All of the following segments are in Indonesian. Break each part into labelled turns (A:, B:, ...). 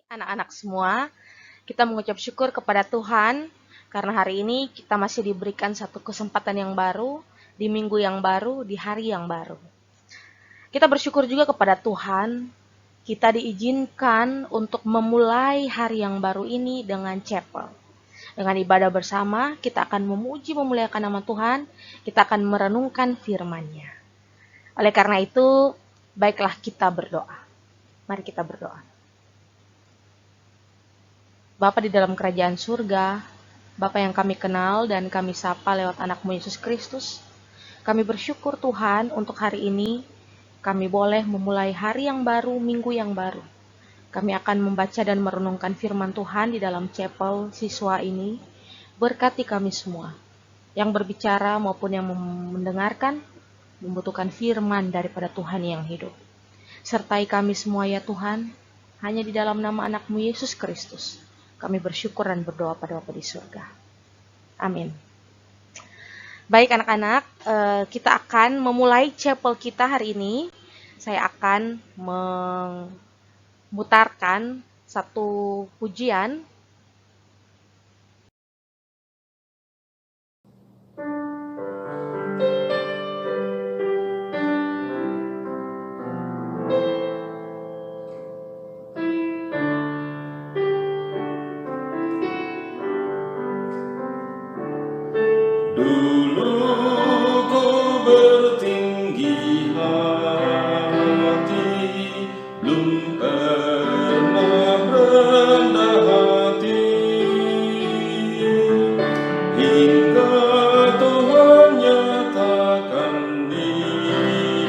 A: Anak-anak semua, kita mengucap syukur kepada Tuhan karena hari ini kita masih diberikan satu kesempatan yang baru, di minggu yang baru, di hari yang baru. Kita bersyukur juga kepada Tuhan, kita diizinkan untuk memulai hari yang baru ini dengan chapel. Dengan ibadah bersama, kita akan memuji memuliakan nama Tuhan, kita akan merenungkan firman-Nya. Oleh karena itu, baiklah kita berdoa. Mari kita berdoa. Bapa di dalam kerajaan surga, Bapa yang kami kenal dan kami sapa lewat anak-Mu Yesus Kristus, kami bersyukur Tuhan untuk hari ini, kami boleh memulai hari yang baru, minggu yang baru. Kami akan membaca dan merenungkan firman Tuhan di dalam chapel siswa ini, berkati kami semua, yang berbicara maupun yang mendengarkan, membutuhkan firman daripada Tuhan yang hidup. Sertai kami semua ya Tuhan, hanya di dalam nama anak-Mu Yesus Kristus. Kami bersyukur dan berdoa pada Bapa di surga. Amin. Baik anak-anak, kita akan memulai chapel kita hari ini. Saya akan memutarkan satu pujian.
B: Dulu ku bertinggi hati, belum pernah rendah hati, hingga Tuhan nyatakan diri,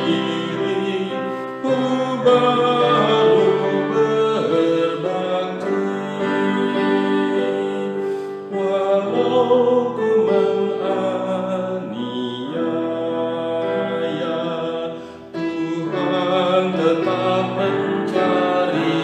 B: ku baru berbakti. Walau ku menganiaya, Tuhan tetap mencari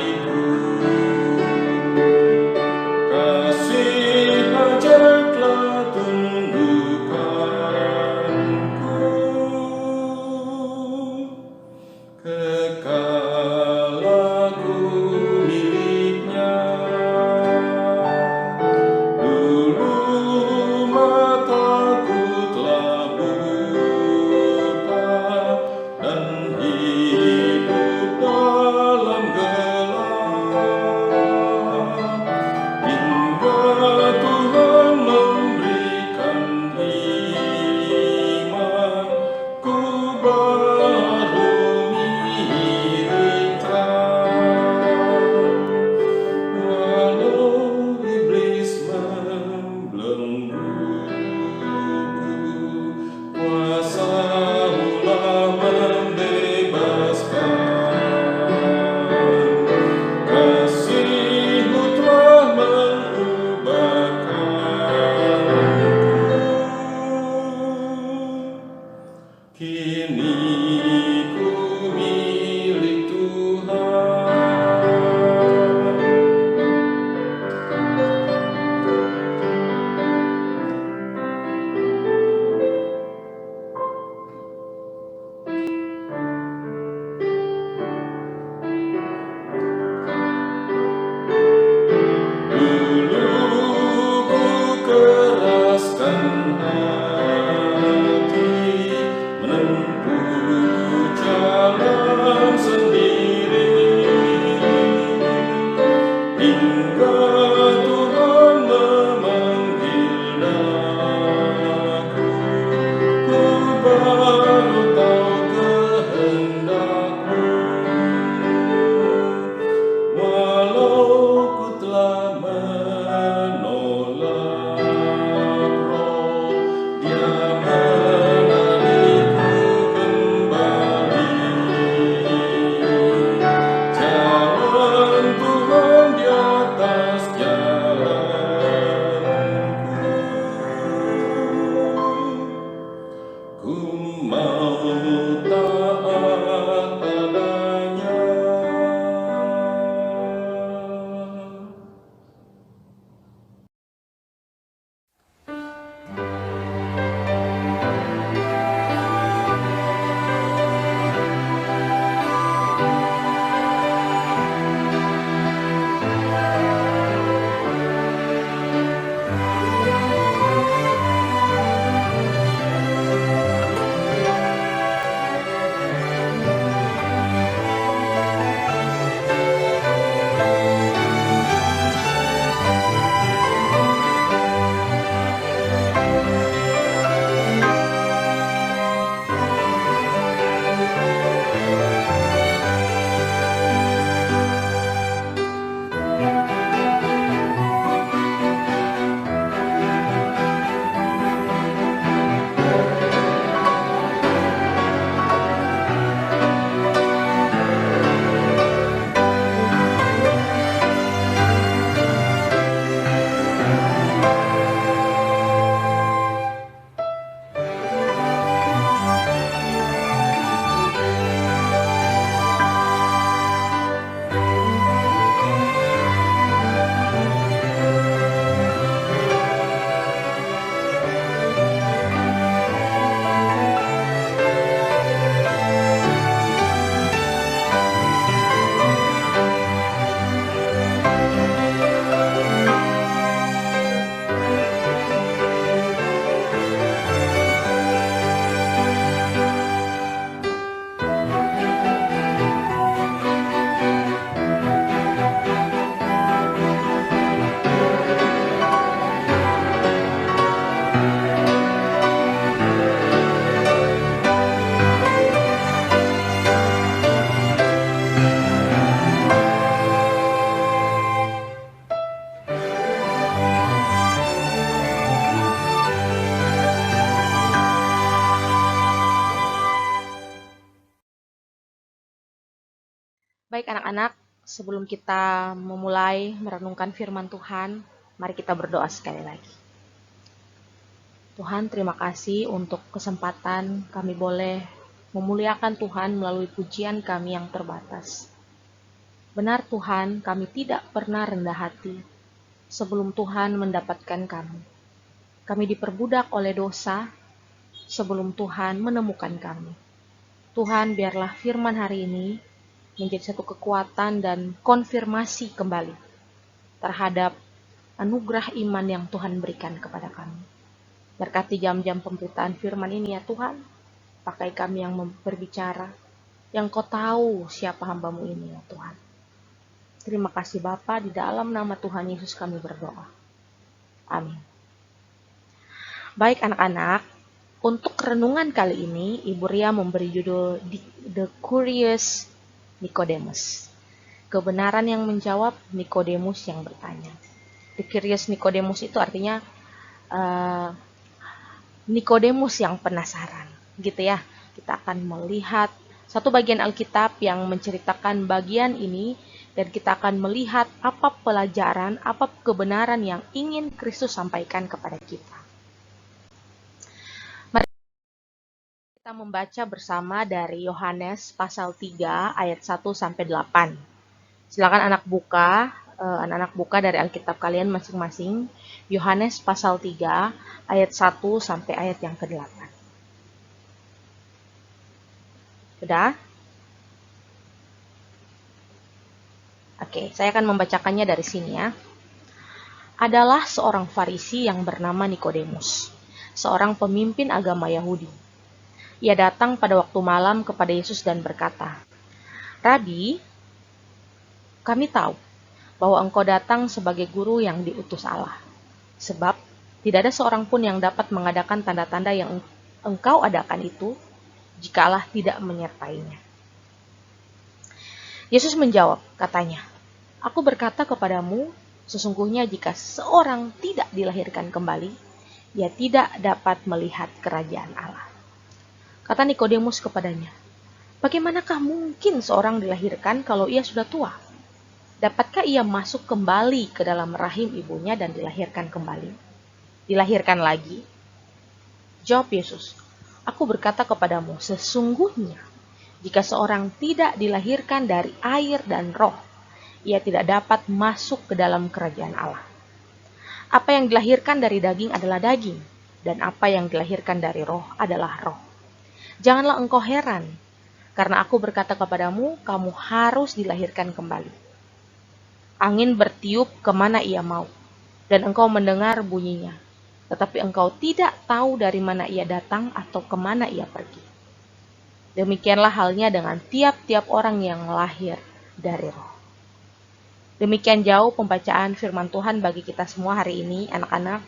A: Baik anak-anak, sebelum kita memulai merenungkan firman Tuhan, mari kita berdoa sekali lagi. Tuhan, terima kasih untuk kesempatan kami boleh memuliakan Tuhan melalui pujian kami yang terbatas. Benar Tuhan, kami tidak pernah rendah hati sebelum Tuhan mendapatkan kami. Kami diperbudak oleh dosa sebelum Tuhan menemukan kami. Tuhan, biarlah firman hari ini menjadi satu kekuatan dan konfirmasi kembali terhadap anugerah iman yang Tuhan berikan kepada kami. Berkati jam-jam pemberitaan firman ini ya Tuhan, pakai kami yang berbicara, yang Kau tahu siapa hamba-Mu ini ya Tuhan. Terima kasih Bapa, di dalam nama Tuhan Yesus kami berdoa. Amin. Baik anak-anak, untuk renungan kali ini, Ibu Ria memberi judul The Curious Nicodemus. Kebenaran yang menjawab, Nikodemus yang bertanya. The Curious Nicodemus itu artinya Nikodemus yang penasaran, gitu ya. Kita akan melihat satu bagian Alkitab yang menceritakan bagian ini, dan kita akan melihat apa pelajaran, apa kebenaran yang ingin Kristus sampaikan kepada kita. Mari kita membaca bersama dari Yohanes pasal 3 ayat 1 sampai 8. Silakan anak-anak buka dari Alkitab kalian masing-masing. Yohanes pasal 3 ayat 1 sampai ayat yang ke-8. Sudah? Oke, saya akan membacakannya dari sini ya. Adalah seorang Farisi yang bernama Nikodemus, seorang pemimpin agama Yahudi. Ia datang pada waktu malam kepada Yesus dan berkata, "Rabi, kami tahu bahwa engkau datang sebagai guru yang diutus Allah. Sebab tidak ada seorang pun yang dapat mengadakan tanda-tanda yang engkau adakan itu, jika Allah tidak menyertainya." Yesus menjawab, katanya, "Aku berkata kepadamu, sesungguhnya jika seorang tidak dilahirkan kembali, ia tidak dapat melihat kerajaan Allah." Kata Nikodemus kepadanya, "Bagaimanakah mungkin seorang dilahirkan kalau ia sudah tua? Dapatkah ia masuk kembali ke dalam rahim ibunya dan dilahirkan kembali? Dilahirkan lagi?" Jawab Yesus, "Aku berkata kepadamu, sesungguhnya jika seorang tidak dilahirkan dari air dan roh, ia tidak dapat masuk ke dalam kerajaan Allah. Apa yang dilahirkan dari daging adalah daging, dan apa yang dilahirkan dari roh adalah roh. Janganlah engkau heran, karena aku berkata kepadamu, kamu harus dilahirkan kembali. Angin bertiup kemana ia mau, dan engkau mendengar bunyinya, tetapi engkau tidak tahu dari mana ia datang atau kemana ia pergi. Demikianlah halnya dengan tiap-tiap orang yang lahir dari roh." Demikian jauh pembacaan firman Tuhan bagi kita semua hari ini, anak-anak.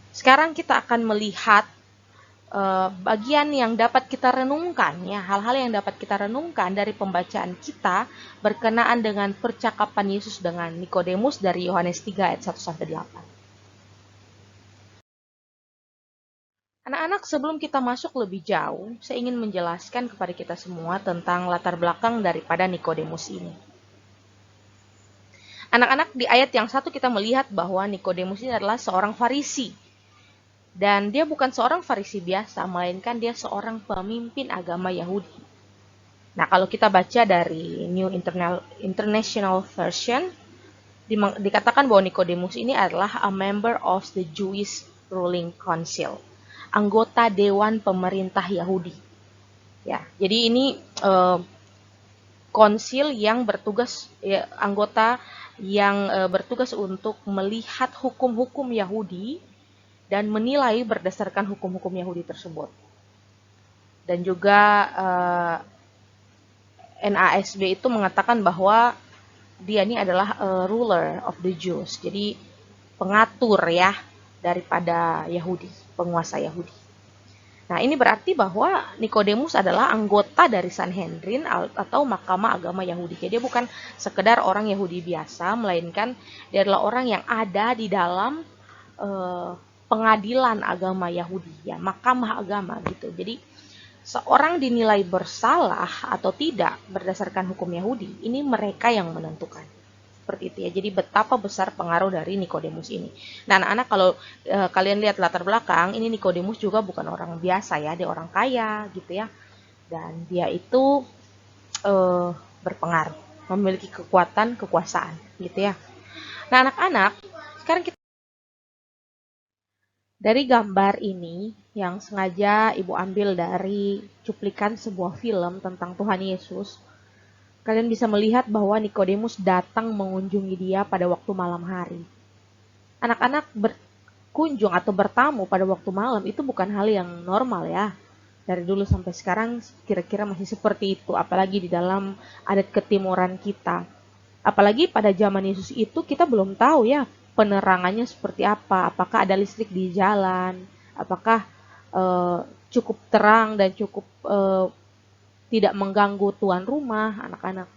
A: Sekarang kita akan melihat bagian yang dapat kita renungkan, ya, hal-hal yang dapat kita renungkan dari pembacaan kita berkenaan dengan percakapan Yesus dengan Nikodemus dari Yohanes 3 ayat 1 sampai 8. Anak-anak, sebelum kita masuk lebih jauh, saya ingin menjelaskan kepada kita semua tentang latar belakang daripada Nikodemus ini. Anak-anak, di ayat yang 1 kita melihat bahwa Nikodemus ini adalah seorang Farisi. Dan dia bukan seorang Farisi biasa, melainkan dia seorang pemimpin agama Yahudi. Nah, kalau kita baca dari New International Version, dikatakan bahwa Nikodemus ini adalah a member of the Jewish ruling council, anggota dewan pemerintah Yahudi. Ya, jadi ini konsil yang bertugas, ya, anggota yang bertugas untuk melihat hukum-hukum Yahudi dan menilai berdasarkan hukum-hukum Yahudi tersebut. Dan juga NASB itu mengatakan bahwa dia ini adalah ruler of the Jews, jadi pengatur ya daripada Yahudi, penguasa Yahudi. Nah, ini berarti bahwa Nikodemus adalah anggota dari Sanhedrin atau Mahkamah Agama Yahudi. Jadi dia bukan sekedar orang Yahudi biasa, melainkan dia adalah orang yang ada di dalam pengadilan agama Yahudi, ya, mahkamah agama gitu. Jadi seorang dinilai bersalah atau tidak berdasarkan hukum Yahudi, ini mereka yang menentukan. Seperti itu ya. Jadi betapa besar pengaruh dari Nikodemus ini. Nah, anak-anak, kalau kalian lihat latar belakang, ini Nikodemus juga bukan orang biasa ya, dia orang kaya gitu ya. Dan dia itu berpengaruh, memiliki kekuasaan gitu ya. Nah, anak-anak, sekarang kita dari gambar ini yang sengaja Ibu ambil dari cuplikan sebuah film tentang Tuhan Yesus, kalian bisa melihat bahwa Nikodemus datang mengunjungi dia pada waktu malam hari. Anak-anak berkunjung atau bertamu pada waktu malam itu bukan hal yang normal ya. Dari dulu sampai sekarang kira-kira masih seperti itu, apalagi di dalam adat ketimuran kita. Apalagi pada zaman Yesus itu kita belum tahu ya penerangannya seperti apa, apakah ada listrik di jalan, apakah cukup terang dan cukup tidak mengganggu tuan rumah, anak-anak.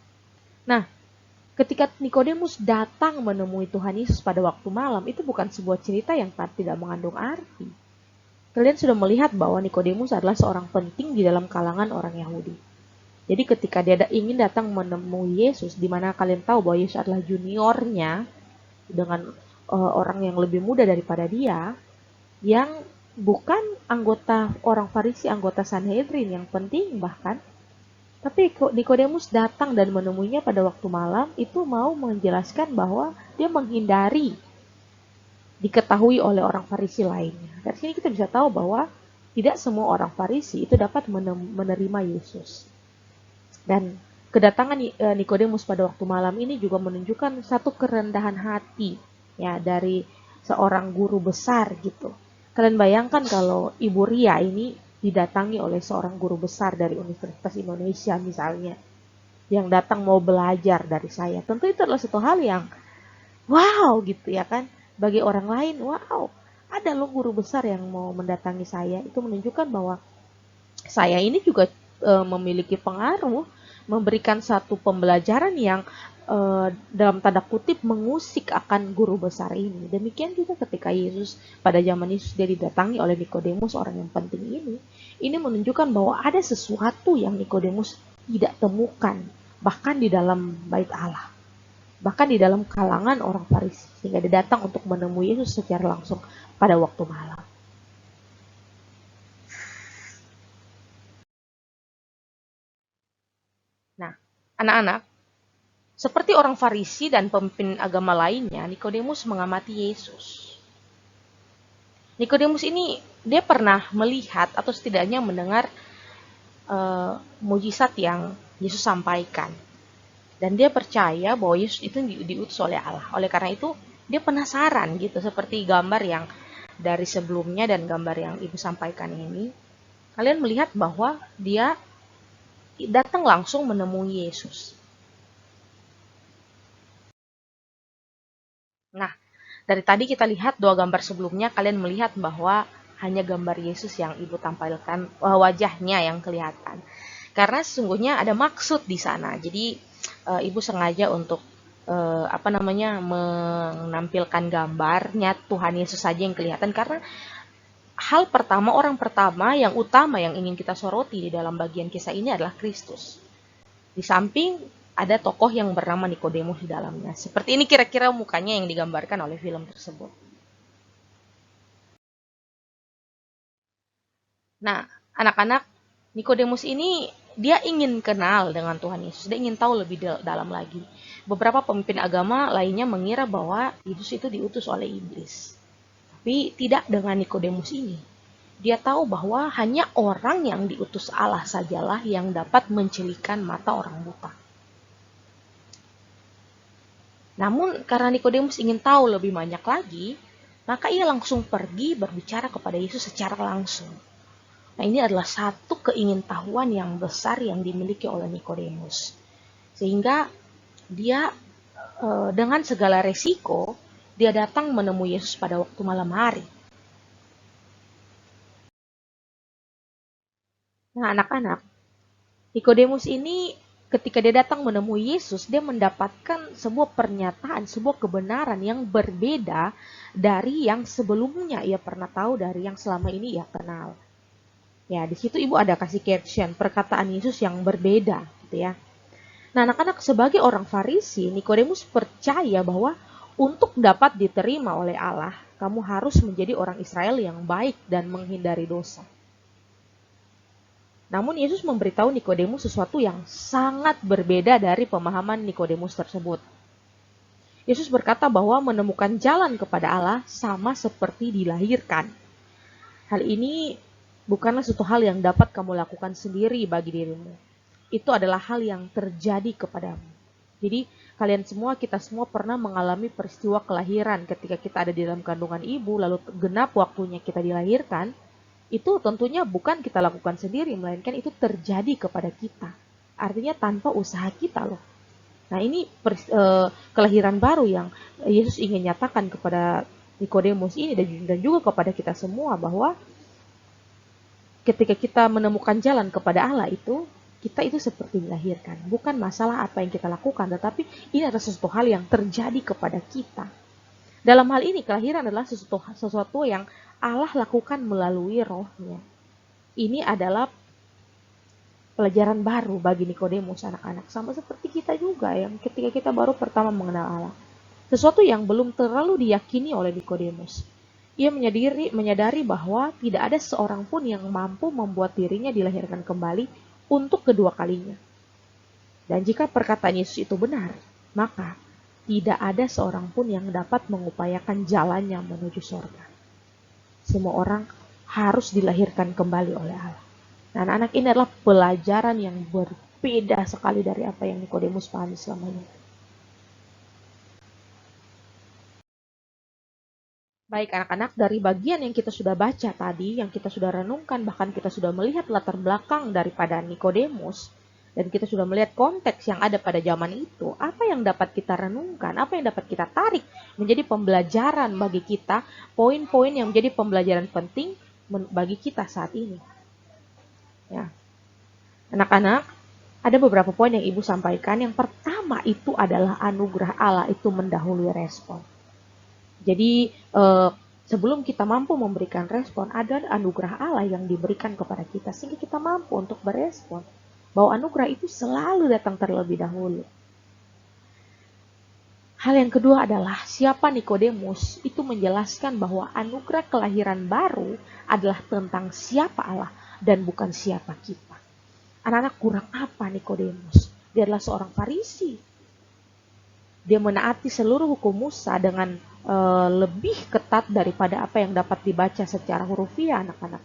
A: Nah, ketika Nikodemus datang menemui Tuhan Yesus pada waktu malam, itu bukan sebuah cerita yang tidak mengandung arti. Kalian sudah melihat bahwa Nikodemus adalah seorang penting di dalam kalangan orang Yahudi. Jadi ketika dia ingin datang menemui Yesus, di mana kalian tahu bahwa Yesus adalah juniornya dengan orang yang lebih muda daripada dia, yang bukan anggota orang Farisi, anggota Sanhedrin yang penting bahkan, tapi Nikodemus datang dan menemuinya pada waktu malam, itu mau menjelaskan bahwa dia menghindari diketahui oleh orang Farisi lainnya. Dari sini kita bisa tahu bahwa tidak semua orang Farisi itu dapat menerima Yesus. Dan kedatangan Nikodemus pada waktu malam ini juga menunjukkan satu kerendahan hati ya dari seorang guru besar gitu. Kalian bayangkan kalau Ibu Ria ini didatangi oleh seorang guru besar dari Universitas Indonesia misalnya, yang datang mau belajar dari saya. Tentu itu adalah satu hal yang wow gitu ya kan. Bagi orang lain, wow, ada loh guru besar yang mau mendatangi saya. Itu menunjukkan bahwa saya ini juga memiliki pengaruh, memberikan satu pembelajaran yang dalam tanda kutip mengusik akan guru besar ini. Demikian juga ketika Yesus, pada zaman Yesus dia didatangi oleh Nikodemus, orang yang penting ini. Ini menunjukkan bahwa ada sesuatu yang Nikodemus tidak temukan, bahkan di dalam bait Allah, bahkan di dalam kalangan orang Farisi, sehingga dia datang untuk menemui Yesus secara langsung pada waktu malam. Nah, anak-anak, seperti orang Farisi dan pemimpin agama lainnya, Nikodemus mengamati Yesus. Nikodemus ini dia pernah melihat atau setidaknya mendengar mujizat yang Yesus sampaikan. Dan dia percaya bahwa Yesus itu diutus oleh Allah. Oleh karena itu, dia penasaran gitu, seperti gambar yang dari sebelumnya dan gambar yang Ibu sampaikan ini. Kalian melihat bahwa dia datang langsung menemui Yesus. Nah, dari tadi kita lihat dua gambar sebelumnya, kalian melihat bahwa hanya gambar Yesus yang Ibu tampilkan, wajahnya yang kelihatan. Karena sesungguhnya ada maksud di sana. Jadi Ibu sengaja untuk menampilkan gambarnya Tuhan Yesus saja yang kelihatan, karena hal pertama, orang pertama yang utama yang ingin kita soroti di dalam bagian kisah ini adalah Kristus. Di samping ada tokoh yang bernama Nikodemus di dalamnya. Seperti ini kira-kira mukanya yang digambarkan oleh film tersebut. Nah, anak-anak, Nikodemus ini dia ingin kenal dengan Tuhan Yesus, dia ingin tahu lebih dalam lagi. Beberapa pemimpin agama lainnya mengira bahwa Yesus itu diutus oleh iblis. Tapi tidak dengan Nikodemus ini. Dia tahu bahwa hanya orang yang diutus Allah sajalah yang dapat mencelikan mata orang buta. Namun karena Nikodemus ingin tahu lebih banyak lagi, maka ia langsung pergi berbicara kepada Yesus secara langsung. Nah, ini adalah satu keingintahuan yang besar yang dimiliki oleh Nikodemus. Sehingga dia dengan segala resiko, dia datang menemui Yesus pada waktu malam hari. Nah, anak-anak, Nikodemus ini ketika dia datang menemui Yesus, dia mendapatkan sebuah pernyataan, sebuah kebenaran yang berbeda dari yang sebelumnya ia pernah tahu, dari yang selama ini ia kenal. Ya, di situ ibu ada kasih caption perkataan Yesus yang berbeda, gitu ya. Nah, anak-anak, sebagai orang Farisi, Nikodemus percaya bahwa untuk dapat diterima oleh Allah, kamu harus menjadi orang Israel yang baik dan menghindari dosa. Namun Yesus memberitahu Nikodemus sesuatu yang sangat berbeda dari pemahaman Nikodemus tersebut. Yesus berkata bahwa menemukan jalan kepada Allah sama seperti dilahirkan. Hal ini bukanlah suatu hal yang dapat kamu lakukan sendiri bagi dirimu. Itu adalah hal yang terjadi kepadamu. Jadi kita semua pernah mengalami peristiwa kelahiran ketika kita ada di dalam kandungan ibu, lalu genap waktunya kita dilahirkan. Itu tentunya bukan kita lakukan sendiri, melainkan itu terjadi kepada kita. Artinya tanpa usaha kita loh. Nah, ini kelahiran baru yang Yesus ingin nyatakan kepada Nikodemus ini dan juga kepada kita semua, bahwa ketika kita menemukan jalan kepada Allah kita itu seperti dilahirkan. Bukan masalah apa yang kita lakukan, tetapi ini adalah sesuatu hal yang terjadi kepada kita. Dalam hal ini, kelahiran adalah sesuatu yang Allah lakukan melalui Roh-Nya. Ini adalah pelajaran baru bagi Nikodemus, anak-anak. Sama seperti kita juga, yang ketika kita baru pertama mengenal Allah. Sesuatu yang belum terlalu diyakini oleh Nikodemus. Ia menyadari bahwa tidak ada seorang pun yang mampu membuat dirinya dilahirkan kembali untuk kedua kalinya. Dan jika perkataan Yesus itu benar, maka tidak ada seorang pun yang dapat mengupayakan jalannya menuju surga. Semua orang harus dilahirkan kembali oleh Allah. Nah, anak-anak, ini adalah pelajaran yang berbeda sekali dari apa yang Nikodemus pahami selama ini. Baik anak-anak, dari bagian yang kita sudah baca tadi, yang kita sudah renungkan, bahkan kita sudah melihat latar belakang daripada Nikodemus, dan kita sudah melihat konteks yang ada pada zaman itu, apa yang dapat kita renungkan, apa yang dapat kita tarik menjadi pembelajaran bagi kita, poin-poin yang menjadi pembelajaran penting bagi kita saat ini. Ya, anak-anak, ada beberapa poin yang Ibu sampaikan. Yang pertama itu adalah anugerah Allah itu mendahului respon. Jadi sebelum kita mampu memberikan respon, ada anugerah Allah yang diberikan kepada kita sehingga kita mampu untuk berespon. Bahwa anugerah itu selalu datang terlebih dahulu. Hal yang kedua adalah siapa Nikodemus itu menjelaskan bahwa anugerah kelahiran baru adalah tentang siapa Allah dan bukan siapa kita. Anak-anak, kurang apa Nikodemus? Dia adalah seorang Farisi. Dia menaati seluruh hukum Musa dengan lebih ketat daripada apa yang dapat dibaca secara hurufiah, anak-anak.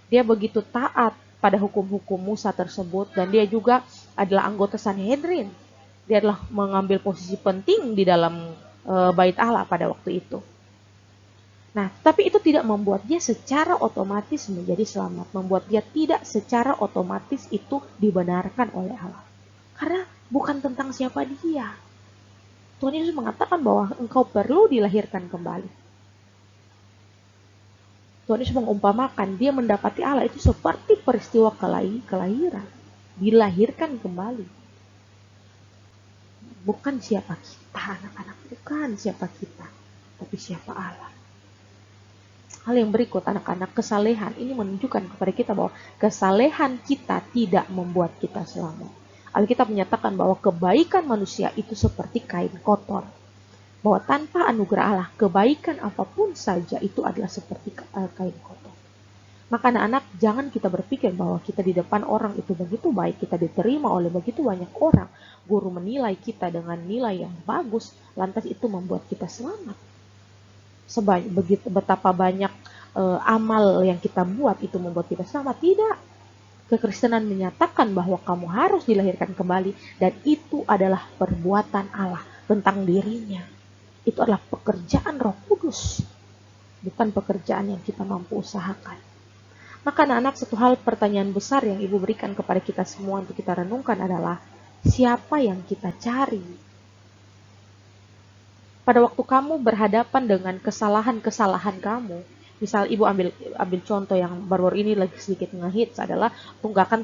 A: Dia begitu taat pada hukum-hukum Musa tersebut, dan dia juga adalah anggota Sanhedrin. Dia adalah mengambil posisi penting di dalam bait Allah pada waktu itu. Nah, tapi itu tidak membuat dia secara otomatis menjadi selamat, membuat dia tidak secara otomatis itu dibenarkan oleh Allah. Karena bukan tentang siapa dia. Tuhan Yesus mengatakan bahwa engkau perlu dilahirkan kembali. Tuhan Yesus mengumpamakan dia mendapati Allah itu seperti peristiwa kelahiran. Dilahirkan kembali. Bukan siapa kita, anak-anak. Bukan siapa kita, tapi siapa Allah. Hal yang berikut, anak-anak, kesalehan ini menunjukkan kepada kita bahwa kesalehan kita tidak membuat kita selamat. Alkitab menyatakan bahwa kebaikan manusia itu seperti kain kotor. Bahwa tanpa anugerah Allah, kebaikan apapun saja itu adalah seperti kain kotor. Maka anak-anak, jangan kita berpikir bahwa kita di depan orang itu begitu baik, kita diterima oleh begitu banyak orang, guru menilai kita dengan nilai yang bagus, lantas itu membuat kita selamat. Betapa banyak amal yang kita buat itu membuat kita selamat. Tidak. Kekristenan menyatakan bahwa kamu harus dilahirkan kembali, dan itu adalah perbuatan Allah tentang dirinya. Itu adalah pekerjaan Roh Kudus, bukan pekerjaan yang kita mampu usahakan. Maka anak-anak, satu hal pertanyaan besar yang Ibu berikan kepada kita semua untuk kita renungkan adalah, siapa yang kita cari? Pada waktu kamu berhadapan dengan kesalahan-kesalahan kamu, misal Ibu ambil contoh yang baru-baru ini lagi sedikit ngehits adalah tunggakan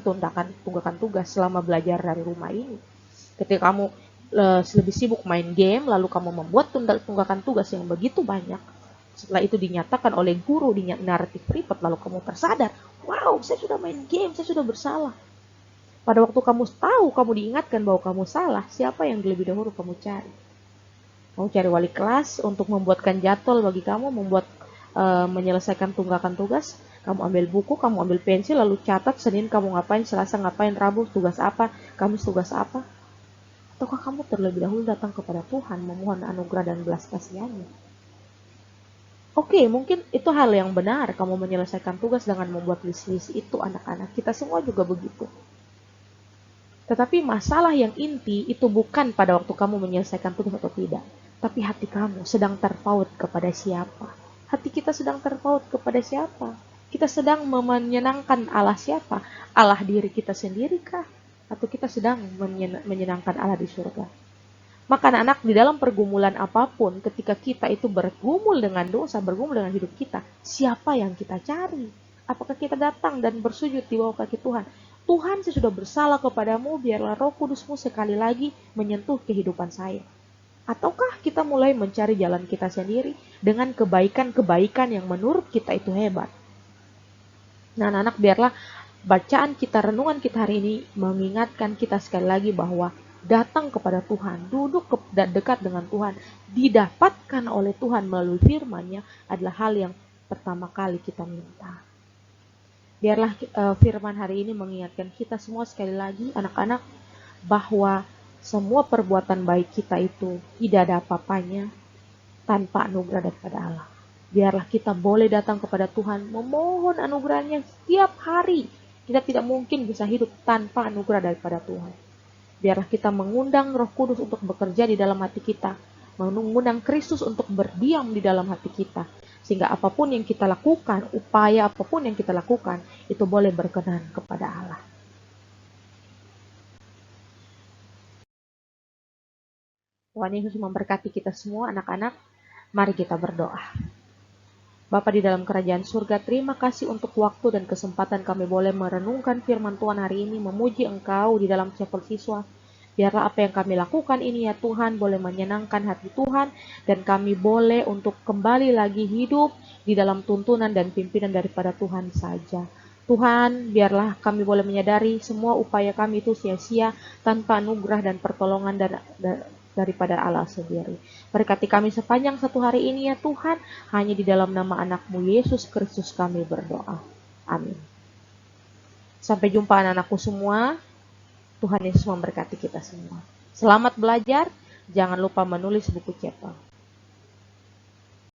A: tugas selama belajar dari rumah ini. Ketika kamu lebih sibuk main game, lalu kamu membuat tunggakan tugas yang begitu banyak. Setelah itu dinyatakan oleh guru di naratif report, lalu kamu tersadar, Wow, saya sudah main game, saya sudah bersalah. Pada waktu kamu tahu, kamu diingatkan bahwa kamu salah, siapa yang lebih dahulu kamu cari? Kamu cari wali kelas untuk membuatkan jadwal bagi kamu, menyelesaikan tunggakan tugas. Kamu ambil buku, kamu ambil pensil, lalu catat Senin kamu ngapain, Selasa ngapain, Rabu tugas apa, Kamis tugas apa. Ataukah kamu terlebih dahulu datang kepada Tuhan memohon anugerah dan belas kasihan-Nya? Oke, mungkin itu hal yang benar, kamu menyelesaikan tugas dengan membuat list-list itu, anak-anak. Kita semua juga begitu. Tetapi masalah yang inti itu bukan pada waktu kamu menyelesaikan tugas atau tidak, tapi hati kamu sedang terpaut kepada siapa? Hati kita sedang terpaut kepada siapa? Kita sedang menyenangkan Allah siapa? Allah diri kita sendiri kah? Atau kita sedang menyenangkan Allah di surga? Maka anak-anak, di dalam pergumulan apapun, ketika kita itu bergumul dengan dosa, bergumul dengan hidup kita, siapa yang kita cari? Apakah kita datang dan bersujud di bawah kaki Tuhan? Tuhan, saya sudah bersalah kepadamu, biarlah Roh Kudus-Mu sekali lagi menyentuh kehidupan saya. Ataukah kita mulai mencari jalan kita sendiri dengan kebaikan-kebaikan yang menurut kita itu hebat? Nah, anak-anak, biarlah bacaan kita, renungan kita hari ini mengingatkan kita sekali lagi bahwa datang kepada Tuhan, duduk dekat dengan Tuhan, didapatkan oleh Tuhan melalui firman-Nya adalah hal yang pertama kali kita minta. Biarlah firman hari ini mengingatkan kita semua sekali lagi, anak-anak, bahwa semua perbuatan baik kita itu tidak ada apa-apanya tanpa anugerah daripada Allah. Biarlah kita boleh datang kepada Tuhan, memohon anugerahnya setiap hari. Kita tidak mungkin bisa hidup tanpa anugerah daripada Tuhan. Biarlah kita mengundang Roh Kudus untuk bekerja di dalam hati kita, mengundang Kristus untuk berdiam di dalam hati kita, sehingga apapun yang kita lakukan, upaya apapun yang kita lakukan, itu boleh berkenan kepada Allah. Tuhan Yesus memberkati kita semua, anak-anak. Mari kita berdoa. Bapa di dalam kerajaan surga, terima kasih untuk waktu dan kesempatan kami boleh merenungkan firman Tuhan hari ini, memuji Engkau di dalam chapel siswa. Biarlah apa yang kami lakukan ini ya Tuhan boleh menyenangkan hati Tuhan, dan kami boleh untuk kembali lagi hidup di dalam tuntunan dan pimpinan daripada Tuhan saja. Tuhan, biarlah kami boleh menyadari semua upaya kami itu sia-sia tanpa anugerah dan pertolongan daripada Allah sendiri. Berkati kami sepanjang satu hari ini ya Tuhan, hanya di dalam nama anak-Mu Yesus Kristus kami berdoa. Amin. Sampai jumpa anak-anakku semua. Tuhan Yesus memberkati kita semua. Selamat belajar, jangan lupa menulis buku chapel.